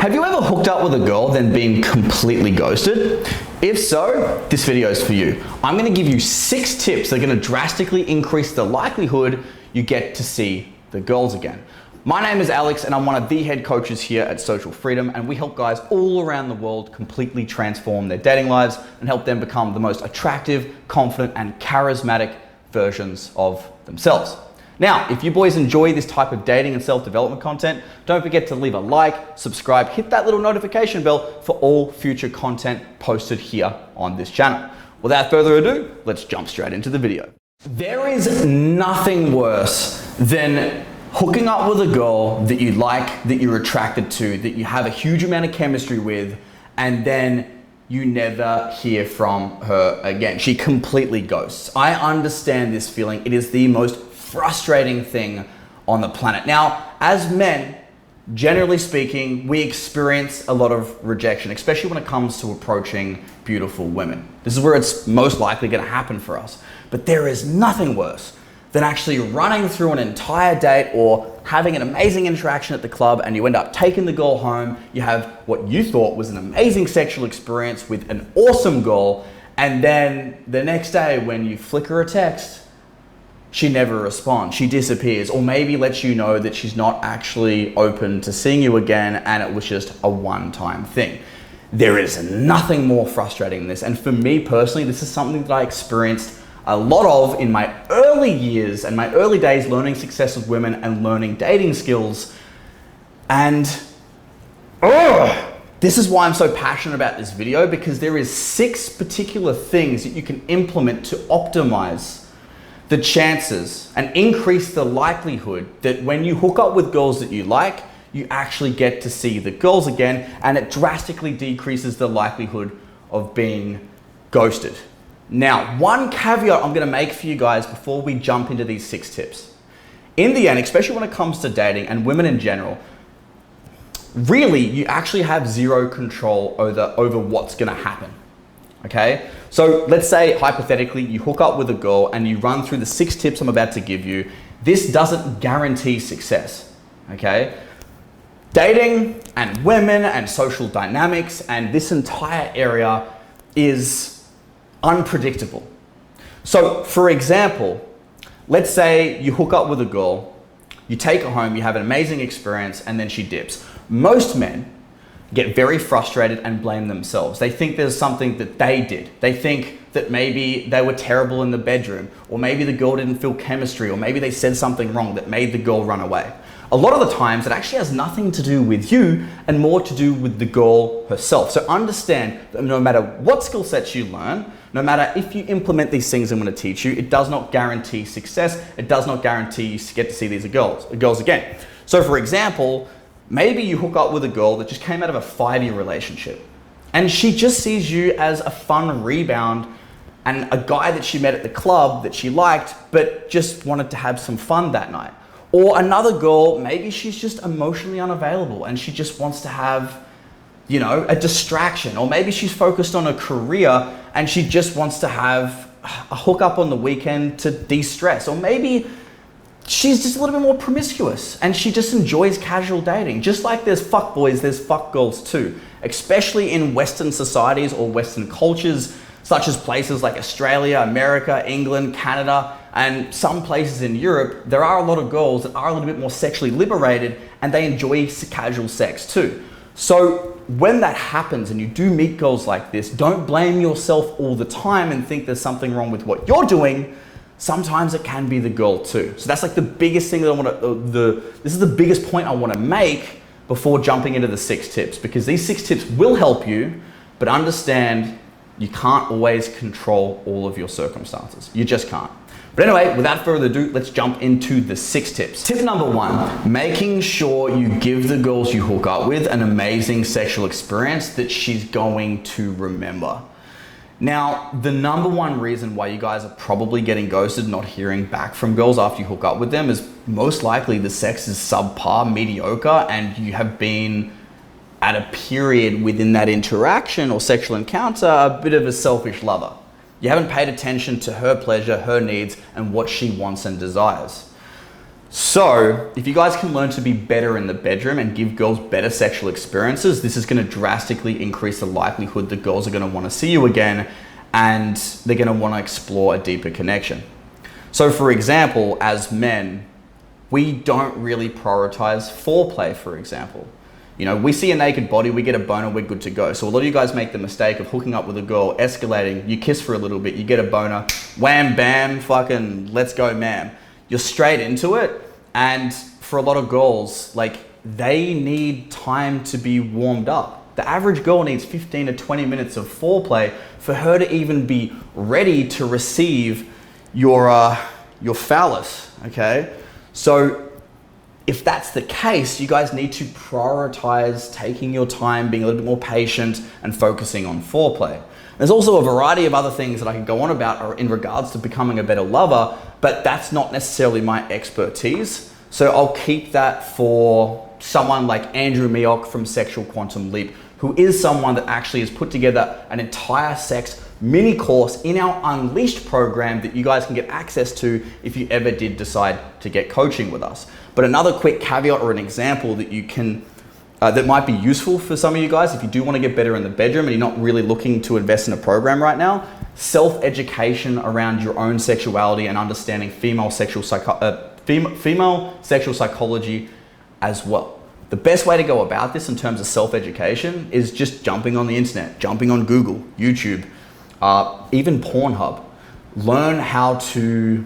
Have you ever hooked up with a girl then been completely ghosted? If so, this video is for you. I'm gonna give you 6 tips that are gonna drastically increase the likelihood you get to see the girls again. My name is Alex and I'm one of the head coaches here at Social Freedom, and we help guys all around the world completely transform their dating lives and help them become the most attractive, confident, and charismatic versions of themselves. Now, if you boys enjoy this type of dating and self-development content, don't forget to leave a like, subscribe, hit that little notification bell for all future content posted here on this channel. Without further ado, let's jump straight into the video. There is nothing worse than hooking up with a girl that you like, that you're attracted to, that you have a huge amount of chemistry with, and then you never hear from her again. She completely ghosts. I understand this feeling. It is the most frustrating thing on the planet. Now, as men, generally speaking, we experience a lot of rejection, especially when it comes to approaching beautiful women. This is where it's most likely going to happen for us. But there is nothing worse than actually running through an entire date or having an amazing interaction at the club, and you end up taking the girl home. You have what you thought was an amazing sexual experience with an awesome girl, and then the next day when you flick her a text, she never responds, she disappears, or maybe lets you know that she's not actually open to seeing you again and it was just a one-time thing. There is nothing more frustrating than this, and for me personally, this is something that I experienced a lot of in my early years and my early days learning success with women and learning dating skills. And this is why I'm so passionate about this video, because there is 6 particular things that you can implement to optimize the chances and increase the likelihood that when you hook up with girls that you like, you actually get to see the girls again, and it drastically decreases the likelihood of being ghosted. Now, one caveat I'm gonna make for you guys before we jump into these 6 tips. In the end, especially when it comes to dating and women in general, really, you actually have zero control over what's gonna happen, okay? So let's say, hypothetically, you hook up with a girl and you run through the 6 tips I'm about to give you. This doesn't guarantee success, okay? Dating and women and social dynamics and this entire area is unpredictable. So for example, let's say you hook up with a girl, you take her home, you have an amazing experience, and then she dips. Most men get very frustrated and blame themselves. They think there's something that they did. They think that maybe they were terrible in the bedroom, or maybe the girl didn't feel chemistry, or maybe they said something wrong that made the girl run away. A lot of the times it actually has nothing to do with you and more to do with the girl herself. So understand that no matter what skill sets you learn, no matter if you implement these things I'm going to teach you, it does not guarantee success. It does not guarantee you get to see these girls again. So for example, maybe you hook up with a girl that just came out of a 5-year relationship, and she just sees you as a fun rebound and a guy that she met at the club that she liked, but just wanted to have some fun that night. Or another girl, maybe she's just emotionally unavailable and she just wants to have, you know, a distraction. Or maybe she's focused on a career and she just wants to have a hookup on the weekend to de-stress. Or maybe she's just a little bit more promiscuous and she just enjoys casual dating. Just like there's fuck boys, there's fuck girls too. Especially in Western societies or Western cultures, such as places like Australia, America, England, Canada, and some places in Europe, there are a lot of girls that are a little bit more sexually liberated and they enjoy casual sex too. So when that happens and you do meet girls like this, don't blame yourself all the time and think there's something wrong with what you're doing. Sometimes it can be the girl too. So that's like the biggest thing that I want to, this is the biggest point I want to make before jumping into the 6 tips, because these 6 tips will help you, but understand you can't always control all of your circumstances. You just can't. But anyway, without further ado, let's jump into the 6 tips. Tip number 1, making sure you give the girls you hook up with an amazing sexual experience that she's going to remember. Now, the number 1 reason why you guys are probably getting ghosted, not hearing back from girls after you hook up with them, is most likely the sex is subpar, mediocre, and you have been at a period within that interaction or sexual encounter a bit of a selfish lover. You haven't paid attention to her pleasure, her needs, and what she wants and desires. So if you guys can learn to be better in the bedroom and give girls better sexual experiences, this is going to drastically increase the likelihood that girls are going to want to see you again and they're going to want to explore a deeper connection. So for example, as men, we don't really prioritize foreplay, for example. You know, we see a naked body, we get a boner, we're good to go. So a lot of you guys make the mistake of hooking up with a girl, escalating, you kiss for a little bit, you get a boner, wham, bam, fucking let's go, ma'am. You're straight into it. And for a lot of girls, like, they need time to be warmed up. The average girl needs 15 to 20 minutes of foreplay for her to even be ready to receive your phallus, okay? So if that's the case, you guys need to prioritize taking your time, being a little bit more patient, and focusing on foreplay. There's also a variety of other things that I can go on about in regards to becoming a better lover, but that's not necessarily my expertise. So I'll keep that for someone like Andrew Meok from Sexual Quantum Leap, who is someone that actually has put together an entire sex mini course in our Unleashed program that you guys can get access to if you ever did decide to get coaching with us. But another quick caveat or an example that you can that might be useful for some of you guys if you do want to get better in the bedroom and you're not really looking to invest in a program right now, self-education around your own sexuality and understanding female sexual psychology as well. The best way to go about this in terms of self-education is just jumping on the internet, jumping on Google, YouTube, even Pornhub. Learn how to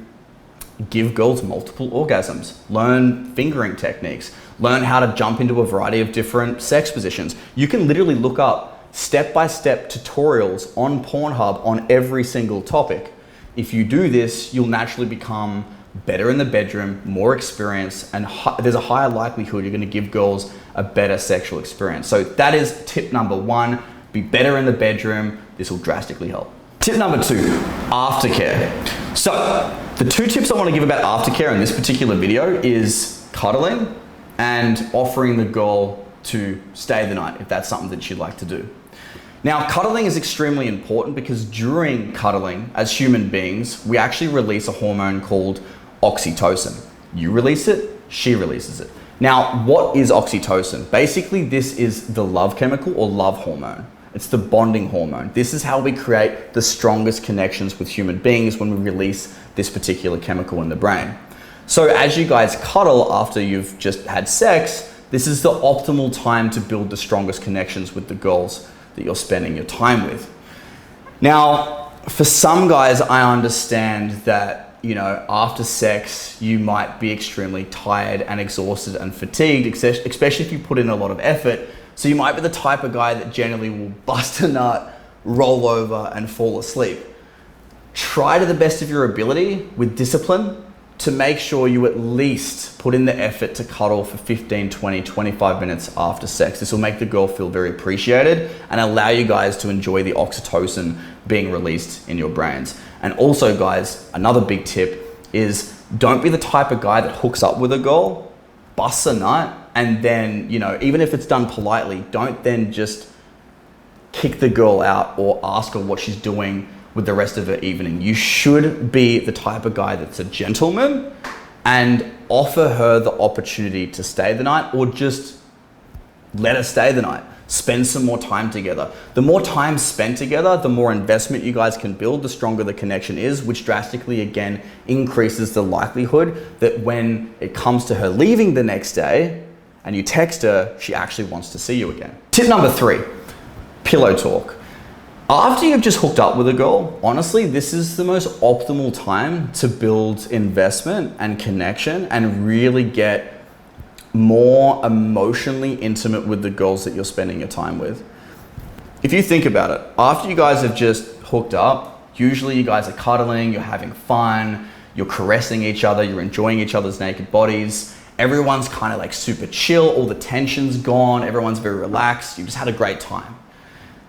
give girls multiple orgasms, learn fingering techniques, learn how to jump into a variety of different sex positions. You can literally look up step-by-step tutorials on Pornhub on every single topic. If you do this, you'll naturally become better in the bedroom, more experience, and there's a higher likelihood you're going to give girls a better sexual experience. So that is tip number 1, be better in the bedroom. This will drastically help. Tip number 2, aftercare. So the 2 tips I want to give about aftercare in this particular video is cuddling and offering the girl to stay the night if that's something that she'd like to do. Now, cuddling is extremely important because during cuddling, as human beings, we actually release a hormone called oxytocin. You release it, she releases it. Now, what is oxytocin? Basically, this is the love chemical or love hormone. It's the bonding hormone. This is how we create the strongest connections with human beings when we release this particular chemical in the brain. So as you guys cuddle after you've just had sex, this is the optimal time to build the strongest connections with the girls that you're spending your time with. Now, for some guys, I understand that, you know, after sex, you might be extremely tired and exhausted and fatigued, especially if you put in a lot of effort. So you might be the type of guy that generally will bust a nut, roll over, and fall asleep. Try to the best of your ability with discipline to make sure you at least put in the effort to cuddle for 15, 20, 25 minutes after sex. This will make the girl feel very appreciated and allow you guys to enjoy the oxytocin being released in your brains. And also, guys, another big tip is don't be the type of guy that hooks up with a girl, busts a nut, and then, you know, even if it's done politely, don't then just kick the girl out or ask her what she's doing with the rest of her evening. You should be the type of guy that's a gentleman and offer her the opportunity to stay the night, or just let her stay the night. Spend some more time together. The more time spent together, the more investment you guys can build, the stronger the connection is, which drastically, again, increases the likelihood that when it comes to her leaving the next day and you text her, she actually wants to see you again. Tip number 3, pillow talk. After you've just hooked up with a girl, honestly, this is the most optimal time to build investment and connection and really get more emotionally intimate with the girls that you're spending your time with. If you think about it, after you guys have just hooked up, usually you guys are cuddling, you're having fun, you're caressing each other, you're enjoying each other's naked bodies. Everyone's kind of like super chill, all the tension's gone, everyone's very relaxed, you just had a great time.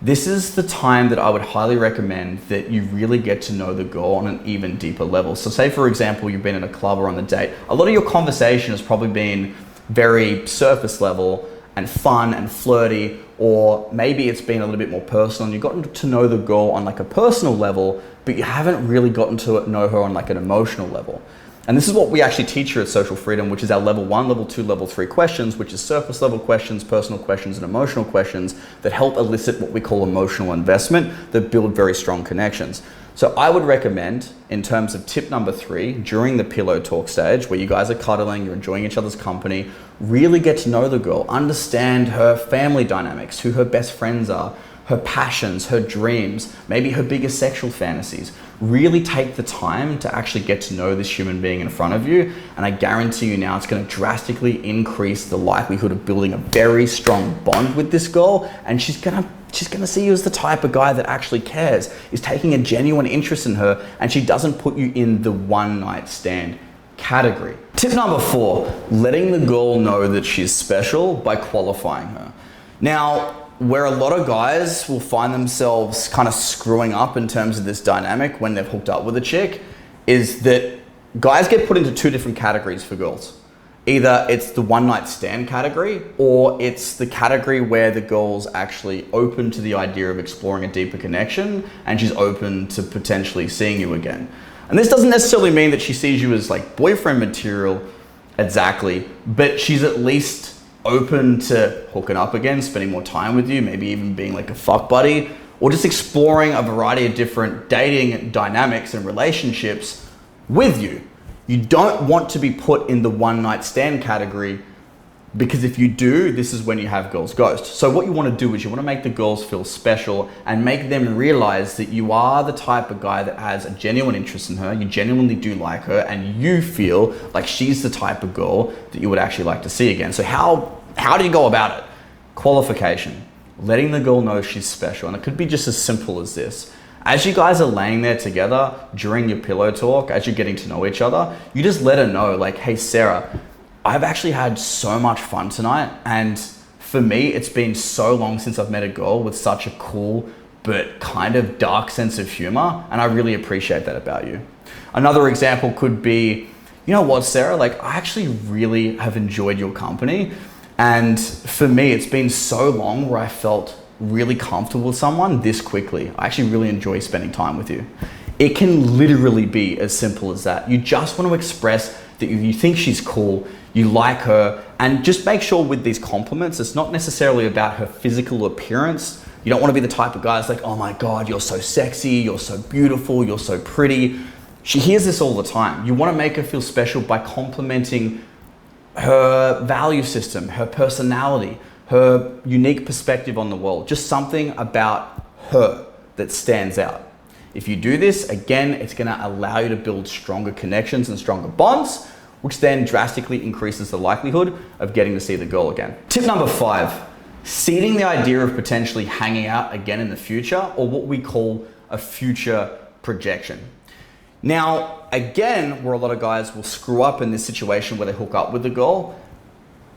This is the time that I would highly recommend that you really get to know the girl on an even deeper level. So say, for example, you've been in a club or on a date. A lot of your conversation has probably been very surface level and fun and flirty, or maybe it's been a little bit more personal and you've gotten to know the girl on like a personal level, but you haven't really gotten to know her on like an emotional level. And this is what we actually teach here at Social Freedom, which is our level 1, level 2, level 3 questions, which is surface level questions, personal questions, and emotional questions that help elicit what we call emotional investment that build very strong connections. So I would recommend, in terms of tip number 3, during the pillow talk stage, where you guys are cuddling, you're enjoying each other's company, really get to know the girl, understand her family dynamics, who her best friends are, her passions, her dreams, maybe her biggest sexual fantasies. Really take the time to actually get to know this human being in front of you. And I guarantee you now it's going to drastically increase the likelihood of building a very strong bond with this girl. And she's going to see you as the type of guy that actually cares, is taking a genuine interest in her, and she doesn't put you in the one night stand category. Tip number 4, letting the girl know that she's special by qualifying her. Now, where a lot of guys will find themselves kind of screwing up in terms of this dynamic when they've hooked up with a chick is that guys get put into 2 different categories for girls. Either it's the one night stand category, or it's the category where the girl's actually open to the idea of exploring a deeper connection and she's open to potentially seeing you again. And this doesn't necessarily mean that she sees you as like boyfriend material exactly, but she's at least open to hooking up again, spending more time with you, maybe even being like a fuck buddy, or just exploring a variety of different dating dynamics and relationships with you. You don't want to be put in the one night stand category, because if you do, this is when you have girls ghost. So what you want to do is you want to make the girls feel special and make them realize that you are the type of guy that has a genuine interest in her, you genuinely do like her, and you feel like she's the type of girl that you would actually like to see again. So how do you go about it? Qualification, letting the girl know she's special. And it could be just as simple as this. As you guys are laying there together during your pillow talk, as you're getting to know each other, you just let her know like, hey Sarah, I've actually had so much fun tonight, and for me, it's been so long since I've met a girl with such a cool but kind of dark sense of humor, and I really appreciate that about you. Another example could be, you know what, Sarah, like I actually really have enjoyed your company, and for me, it's been so long where I felt really comfortable with someone this quickly. I actually really enjoy spending time with you. It can literally be as simple as that. You just want to express that you think she's cool, you like her, and just make sure with these compliments, it's not necessarily about her physical appearance. You don't want to be the type of guy that's like, oh my God, you're so sexy, you're so beautiful, you're so pretty. She hears this all the time. You want to make her feel special by complimenting her value system, her personality, her unique perspective on the world, just something about her that stands out. If you do this, again, it's going to allow you to build stronger connections and stronger bonds, which then drastically increases the likelihood of getting to see the girl again. Tip number 5, seeding the idea of potentially hanging out again in the future, or what we call a future projection. Now, again, where a lot of guys will screw up in this situation where they hook up with the girl,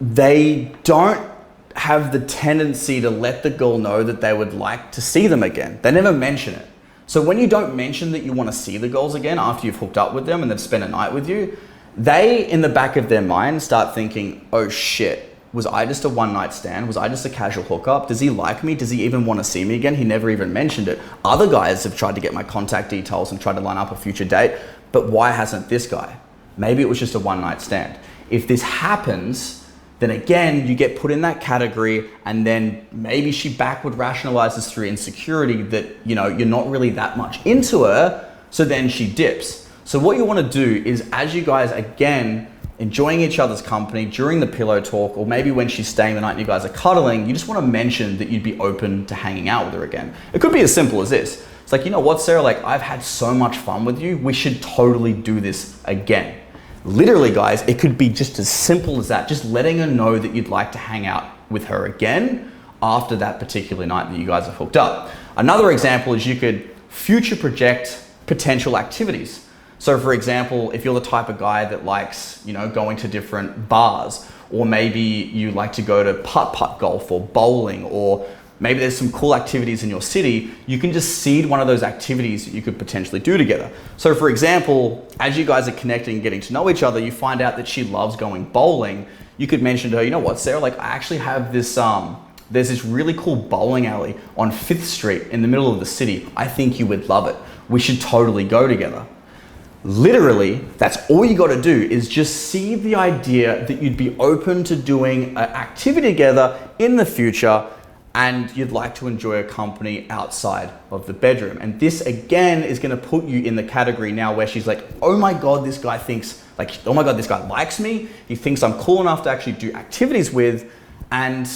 they don't have the tendency to let the girl know that they would like to see them again. They never mention it. So when you don't mention that you want to see the girls again after you've hooked up with them and they've spent a night with you, they, in the back of their mind, start thinking, oh shit, was I just a one night stand? Was I just a casual hookup? Does he like me? Does he even want to see me again? He never even mentioned it. Other guys have tried to get my contact details and tried to line up a future date, but why hasn't this guy? Maybe it was just a one night stand. If this happens, then again, you get put in that category, and then maybe she backward rationalizes through insecurity that, you know, you're not really that much into her, so then she dips. So what you want to do is, as you guys, again, enjoying each other's company during the pillow talk, or maybe when she's staying the night and you guys are cuddling, you just want to mention that you'd be open to hanging out with her again. It could be as simple as this. It's like, you know what, Sarah, like I've had so much fun with you. We should totally do this again. Literally, guys, it could be just as simple as that. Just letting her know that you'd like to hang out with her again after that particular night that you guys have hooked up. Another example is you could future project potential activities. So for example, if you're the type of guy that likes, you know, going to different bars, or maybe you like to go to putt-putt golf or bowling, or maybe there's some cool activities in your city, you can just seed one of those activities that you could potentially do together. So for example, as you guys are connecting and getting to know each other, you find out that she loves going bowling. You could mention to her, you know what, Sarah, like I actually have this, there's this really cool bowling alley on 5th Street in the middle of the city. I think you would love it. We should totally go together. Literally, that's all you got to do is just see the idea that you'd be open to doing an activity together in the future and you'd like to enjoy a company outside of the bedroom. And this again is going to put you in the category now where she's like, oh my God, this guy thinks like, oh my God, this guy likes me. He thinks I'm cool enough to actually do activities with. And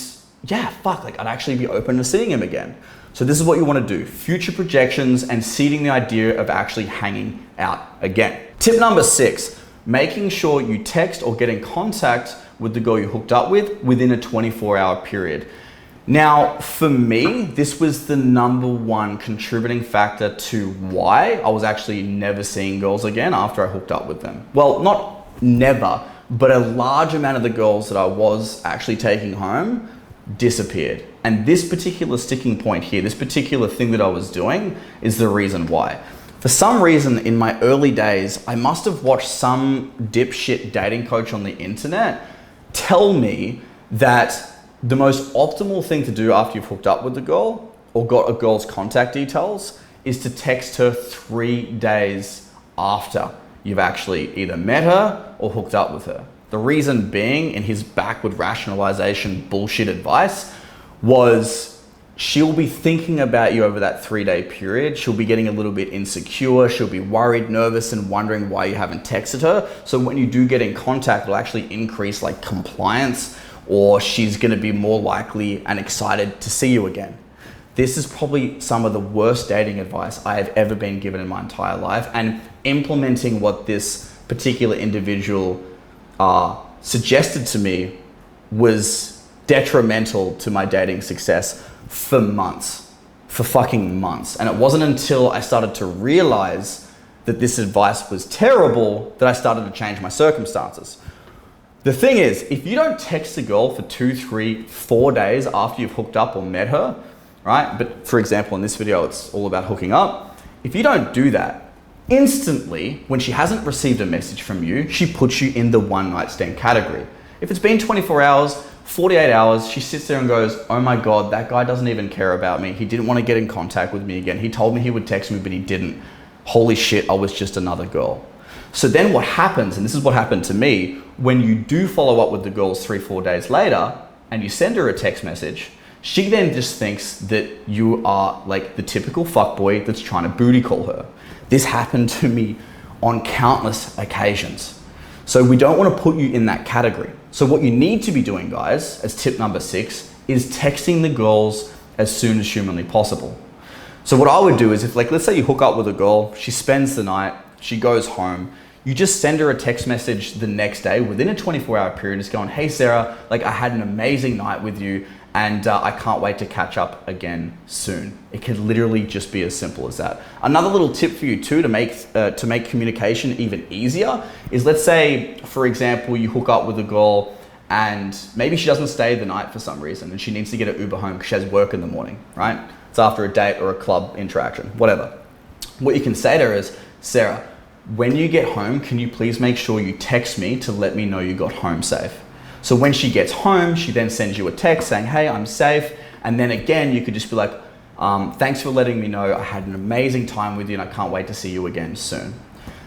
yeah, fuck, like I'd actually be open to seeing him again. So this is what you want to do, future projections and seeding the idea of actually hanging out again. Tip number 6, making sure you text or get in contact with the girl you hooked up with within a 24-hour period. Now, for me, this was the number one contributing factor to why I was actually never seeing girls again after I hooked up with them. Well, not never, but a large amount of the girls that I was actually taking home disappeared. And this particular sticking point here, this particular thing that I was doing is the reason why. For some reason in my early days, I must have watched some dipshit dating coach on the internet tell me that the most optimal thing to do after you've hooked up with the girl or got a girl's contact details is to text her 3 days after you've actually either met her or hooked up with her. The reason being, in his backward rationalization bullshit advice, was she'll be thinking about you over that 3-day period. She'll be getting a little bit insecure. She'll be worried, nervous, and wondering why you haven't texted her. So when you do get in contact, it'll actually increase like compliance, or she's gonna be more likely and excited to see you again. This is probably some of the worst dating advice I have ever been given in my entire life, and implementing what this particular individual suggested to me was detrimental to my dating success for months, for fucking months. And it wasn't until I started to realize that this advice was terrible that I started to change my circumstances. The thing is, if you don't text a girl for 2, 3, 4 days after you've hooked up or met her, right? But for example, in this video, it's all about hooking up. If you don't do that, instantly, when she hasn't received a message from you, she puts you in the one night stand category. If it's been 24 hours, 48 hours, she sits there and goes, oh my God, that guy doesn't even care about me. He didn't want to get in contact with me again. He told me he would text me, but he didn't. Holy shit, I was just another girl. So then what happens, and this is what happened to me, when you do follow up with the girls 3, 4 days later, and you send her a text message, she then just thinks that you are like the typical fuckboy that's trying to booty call her. This happened to me on countless occasions. So we don't want to put you in that category. So what you need to be doing, guys, as tip number 6, is texting the girls as soon as humanly possible. So what I would do is if, like, let's say you hook up with a girl, she spends the night, she goes home, you just send her a text message the next day within a 24-hour period, just going, hey Sarah, like I had an amazing night with you and I can't wait to catch up again soon. It could literally just be as simple as that. Another little tip for you too to make communication even easier is, let's say, for example, you hook up with a girl and maybe she doesn't stay the night for some reason and she needs to get an Uber home because she has work in the morning, right? It's after a date or a club interaction, whatever. What you can say to her is, Sarah, when you get home, can you please make sure you text me to let me know you got home safe? So when she gets home, she then sends you a text saying, hey, I'm safe. And then again, you could just be like, thanks for letting me know. I had an amazing time with you and I can't wait to see you again soon.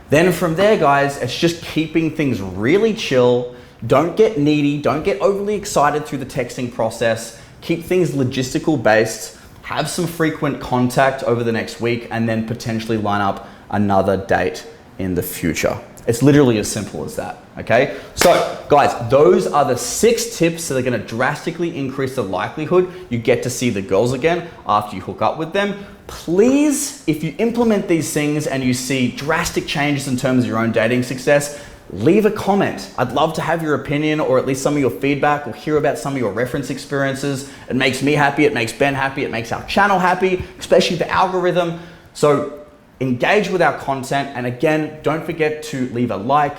Then from there, guys, it's just keeping things really chill. Don't get needy. Don't get overly excited through the texting process. Keep things logistical based. Have some frequent contact over the next week and then potentially line up another date in the future. It's literally as simple as that, okay? So guys, those are the 6 tips that are gonna drastically increase the likelihood you get to see the girls again after you hook up with them. Please, if you implement these things and you see drastic changes in terms of your own dating success, leave a comment. I'd love to have your opinion or at least some of your feedback or hear about some of your reference experiences. It makes me happy, it makes Ben happy, it makes our channel happy, especially the algorithm. So engage with our content, and again, don't forget to leave a like,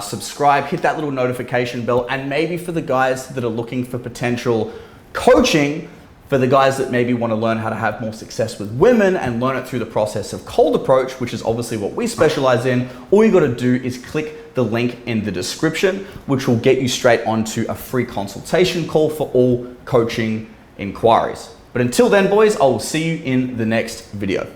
subscribe, hit that little notification bell, and maybe for the guys that are looking for potential coaching, for the guys that maybe want to learn how to have more success with women and learn it through the process of cold approach, which is obviously what we specialize in, all you got to do is click the link in the description, which will get you straight onto a free consultation call for all coaching inquiries. But until then, boys, I will see you in the next video.